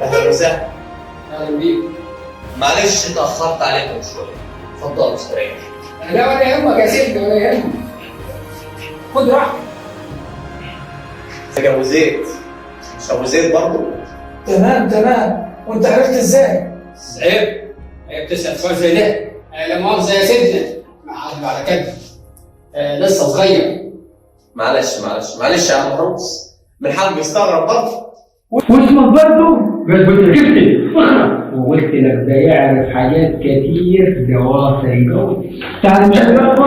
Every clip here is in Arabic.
اهلا وسهلا. اهلا بيك. معلش اتاخرت عليكم شويه. اتفضلوا استريح. لا ولا يهمك يا سيدي ولا يهمك. خد راحتك. ازيك يا ابو زيد؟ مش ابو زيد برضه؟ تمام. وانت عرفت ازاي؟ عيب تسال سؤال زي ده. لا مؤاخذه يا سيدنا. عارف على كده. لسه صغير. معلش يا عم محروس، من حقه يستغرب برضه. واسمك برضه بس كفتي وقلت لك ده يعرف حاجات كتير، ده واصل قوي. تعال نشوف برضه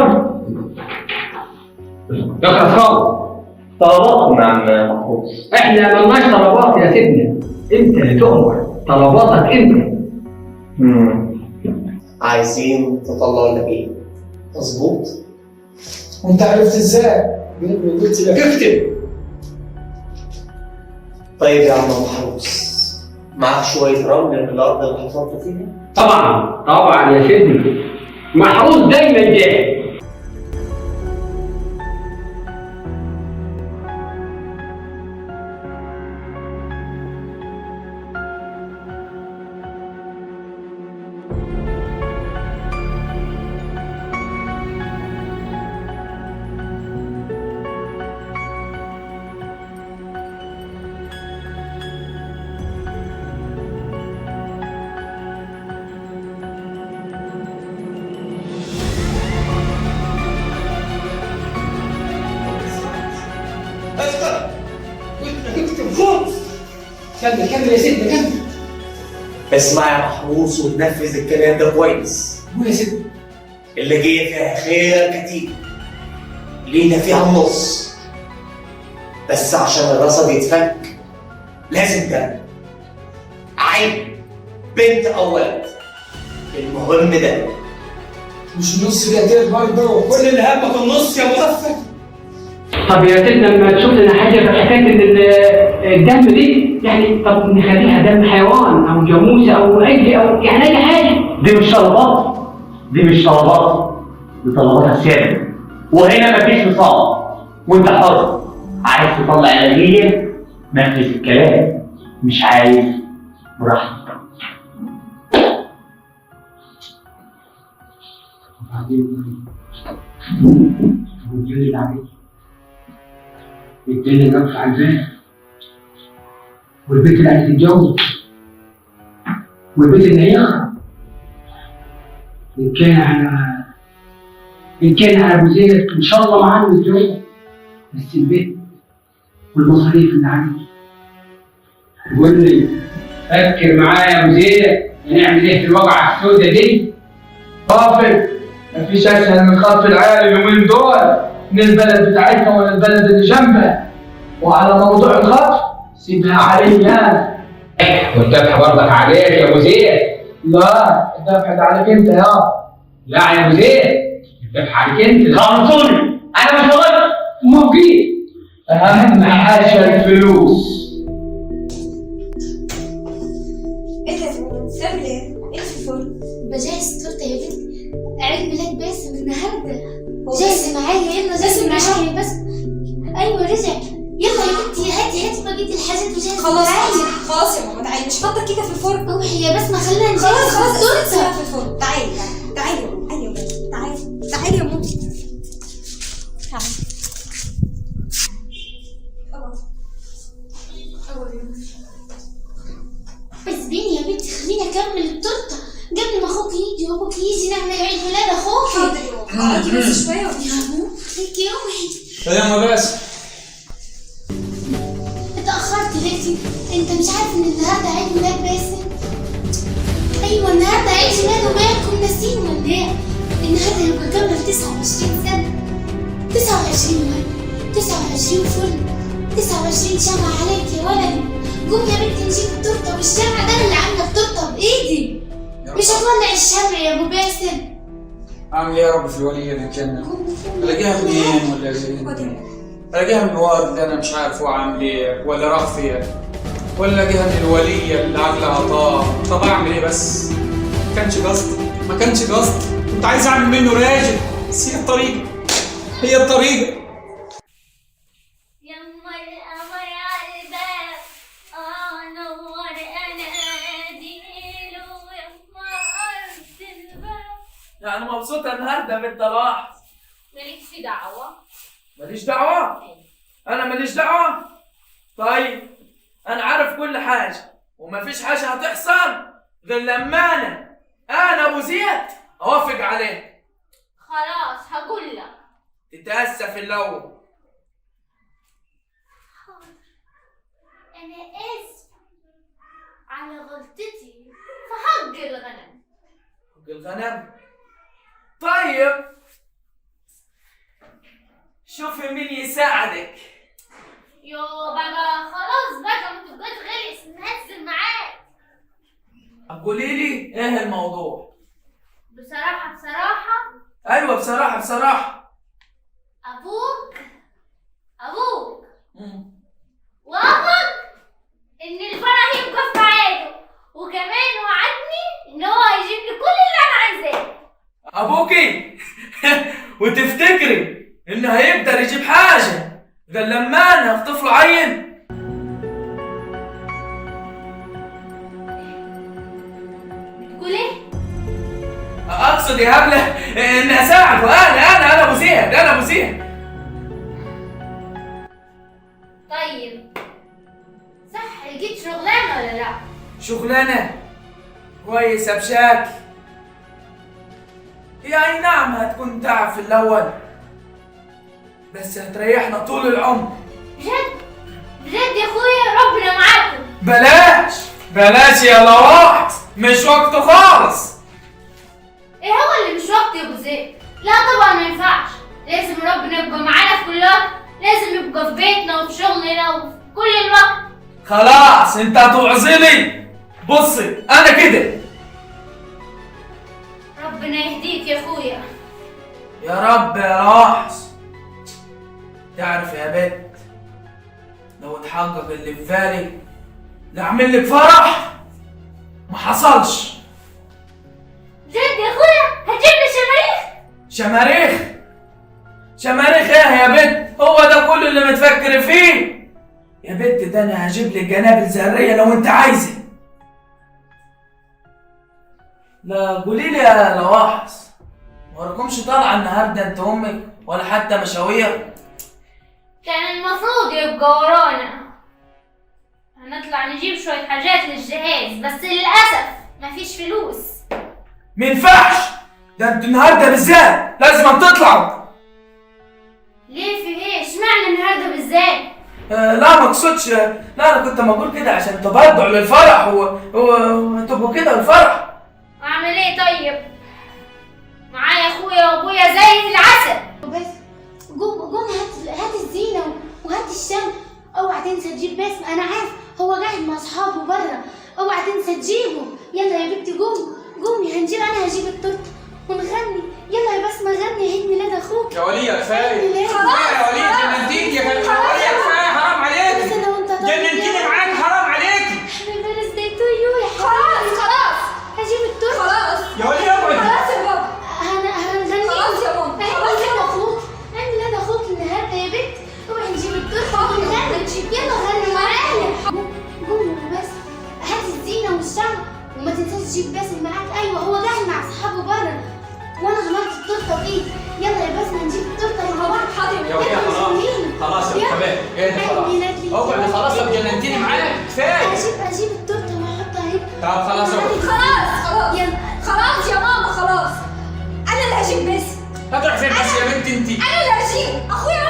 يا خلصان. طلباتكم يا عم محروس. احنا ملناش طلبات يا سيدنا، انت اللي تؤمر طلباتك انت. عايزين تطلعوا النبي، مظبوط؟ وانت عرفت ازاي؟ قلت لك اكتب. طيب يا عم محروس، معاك شويه رمل من الارض اللي حفرت فيها؟ طبعا يا سيدنا، محروس دايما جاهز. اكتب خد. كمل يا سيدنا كمل. اسمع يا محروس وتنفذ الكلام ده كويس. قول يا سيدنا. اللي جاي فيها خير كتير، لينا فيها النص، بس عشان الرصد يتفك لازم ده عيب، بنت او ولد. المهم ده مش نص جاتير برضه، كل اللي همك النص يا مغفل. طب يا سيدنا لما تشوف لنا حاجه في حكايه الدم دي، يعني طب نخليها دم حيوان او جاموسه او يعني اي حاجه. دي مش طلبات، دي طلبات السيادة، وهنا مفيش نصاب، وانت حر. عايز تطلع العلاجية نفذ الكلام، مش عايز براحتك. الدنيا واقفه على الباب، والبيت اللي عايز يتجوز، والبيت اللي هيخرب. إن كان على أبو زيد إن شاء الله معاه متجوز، بس البيت والمصاريف اللي عليه. قول لي فكر معايا يا أبو زيد، هنعمل إيه في الوقعة السوداء دي؟ غافل، مفيش اسهل من خط العيال اليومين دول من البلد بتاعتنا ولا البلد اللي جنبها. وعلى موضوع الخط سيبها علي انا. والذبح برضك عليك يا أبو زيد. لا، الدفع ده عليك انت يا. لا يا أبو زيد، الذبح عليك أنت. خلصوني، أنا مش غلط. موجود. أهم حاجة الفلوس. ايه ده؟ بتعمل ايه؟ ايه في الفرن؟ بجهز تورته يا بنت، عيد ميلاد باسم النهارده. هو جاهز معايا، يلا باسم جاهز رجع؟ معايا بس. ايوه رجع. يلا يا بنتي هاتي بقية الحاجات وجهز خلاص معايا. خلاص يا ماما، تعالي مش فاضله كده في الفرن. روحي يا بسمة، خلينا نجهز خلاص التورته. سيبها في الفرن. تعالي يا ماما، تعالي يا ماما. تعالي. بس بيني يا بنتي، خليني اكمل التورته قبل ما اخوك يجي، وابوك يجي نعمل عيد ميلاد اخوك. حاضر يا ماما، اقعدي بس شويه يا ماما خليكي يومي. يا بس اتأخرت ليه؟ انت مش عارف ان النهارده عيد ميلاد باسم؟ ايوه النهارده عيد ميلاده، مالكم ناسين ولا ايه؟ النهارده يبقى كمل 29 سنة. 29 ولد، 29 فرن، 29 شمعة عليك يا ولدي. قوم يا بنتي نجيب التورته والشمعة، ده انا اللي عامله التورته بايدي. مش هتولع الشمع يا ابو باسم. اعمل ايه يا رب في الوليه دي الجنه؟ الاقيها منين ولا منين؟ الاقيها من الواد اللي انا مش عارف هو عامل ايه ولا راح فين، ولا الاقيها من الوليه اللي عامله طار. طب اعمل ايه بس؟ ما كانش قصد، كنت عايز اعمل منه راجل، بس هي الطريقه. يا قمر على الباب، نور انا يعني مبسوطة النهارده بنت لاحظ؟ مالكش دعوة. ماليش دعوة؟ أنا ماليش دعوة؟ طيب أنا عارف كل حاجة ومفيش حاجة هتحصل غير لما أنا أبو زياد أوافق عليه. خلاص هقول لك. تتأسف الأول. أنا آسف على غلطتي في حق الغنم. حق الغنم؟ طيب شوفي مين يساعدك. يو بقى خلاص بقى ما تبقاش غلس نهزل معاك. قولي لي إيه الموضوع؟ بصراحة أيوة بصراحة. أبوك وأمك إن الفرح يبقى في ميعاده، وكمان وعدني إن هو هيجيب لي كل اللي أنا عايزاه. أبوكي وتفتكري إنه هيقدر يجيب حاجة غير لما أنا أخطف له عين؟ بتقول إيه؟ أقصد يا هبلة إني أساعده. أنا أبو زياد. طيب صح لقيت شغلانة ولا لأ؟ شغلانة كويسة بشكل. هي أي نعم هتكون تعب في الأول بس هتريحنا طول العمر. بجد يا أخويا ربنا معاكم. بلاش يا لواحظ، مش وقته خالص. إيه هو اللي مش وقت يا أبو زيد؟ لا طبعا ما ينفعش، لازم ربنا يبقى معانا في كل وقت، لازم يبقى في بيتنا وفي شغلنا وفي كل الوقت. خلاص انت هتوعظيني. بصي انا كده. ربنا يهديك يا اخويا. يا رب يا لواحظ. تعرف يا بنت لو اتحقق اللي في بالي لاعمل لك فرح ما حصلش. جد يا اخويا هتجيب لي شماريخ ايه يا بنت؟ هو ده كل اللي متفكر فيه يا بنت؟ ده انا هجيب لك جنابل ذريه لو انت عايزه. لا قولي لي يا لواحظ، ما وراكمش طالعه النهارده انت امك ولا حتى مشاوير؟ كان المفروض يبقى ورانا، هنطلع نجيب شوية حاجات للجهاز بس للأسف مفيش فلوس. مينفعش، ده انتوا النهارده بالذات لازم تطلعوا. ليه في ايه؟ اشمعنى النهارده بالذات؟ لا ما اقصدش، لا انا كنت بقول كده عشان تبرعوا للفرح وتبقوا كده الفرح. اعمل ايه طيب؟ معايا اخويا وابويا زي العسل. بس قوم هات الزينة وهات الشمع. اوعى تنسى تجيب باسم، انا عارف هو قاعد مع اصحابه برا، اوعى تنسى تجيبه. يلا يا بنتي قومي انا هجيب التورته ونغني. يلا يا بسمة غني عيد ميلاد اخوك. يا ولية كفايه. خلاص يا ولية جننتيني يا ولية كفايه، حرام عليك. بس انا وانت جننتيني معاك، حرام عليك. هابي بيرثداي تو يو يا حبيبي. خلاص هجيب التورته. خلاص يا ولية اقعدي. خلاص يا بابا هنغني. خلاص يا ماما عيد ميلاد اخوك، عيد ميلاد اخوك النهارده يا بنت. اوعي نجيب التورته ونغني. يلا غني معايا. قومي بس هات الزينه والشمع وما تنساش تجيب باسم معاك. ايوه هو قاعد مع اصحابه برا وانا عملت التورته بايدي. يلا يا باسم نجيب التورته مع بعض. حاضر يا ولية خلاص يا حبايبي اهدي خلاص. اقعدي خلاص يا جننتيني معاك كفايه. اجيب التورته واحطها هنا. طب خلاص اقعدي. خلاص يلا خلاص يا ماما خلاص. انا اللي هجيب باسم. هتروح فين بس يا بنتي انتي؟ انا اللي هجيب اخويا